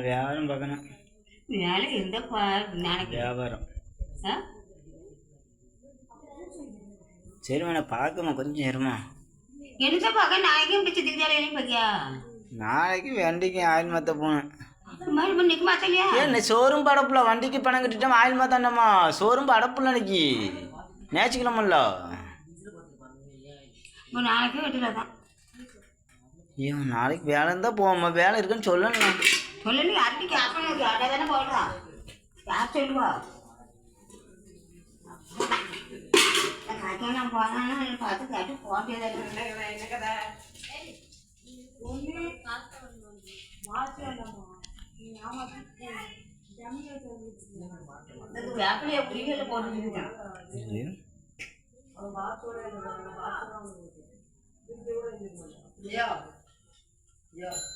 வியாபாரம் பார்க்கணும். வேலை எந்த நாளைக்கு வியாபாரம் சரிம்மா, நான் பார்க்கம்மா, கொஞ்சம் இருமா. என்ன பார்க்க நாளைக்கு இப்படி சித்திக்கிட்டாலும் பார்க்கியா? நாளைக்கு வண்டிக்கு ஆயில் மாற்ற போகணும். நிற்க மாத்தலையா? ஏன் ஷோரூம் படப்புல வண்டிக்கு பணம் கட்டிட்டோம், ஆயில் மாத்தாண்டம்மா. ஷோரூம் படப்புல இன்னைக்கு நேச்சுக்கலாமல்ல. நாளைக்கு வெட்டுறதான். ஐயோ, நாளைக்கு வேலை இருந்தால் போவோம்மா. வேலை இருக்குன்னு சொல்லணும். சொல்லணும் யாருக்கு கேட்கணும்? கேட்டால் தானே போடுறான். யார் சொல்லுவா? நான் போனாலும் பார்த்து கேட்டு போட்டே என்ன கதை வேப்பிலைய புரியல போட்டுருக்கேன். Yeah.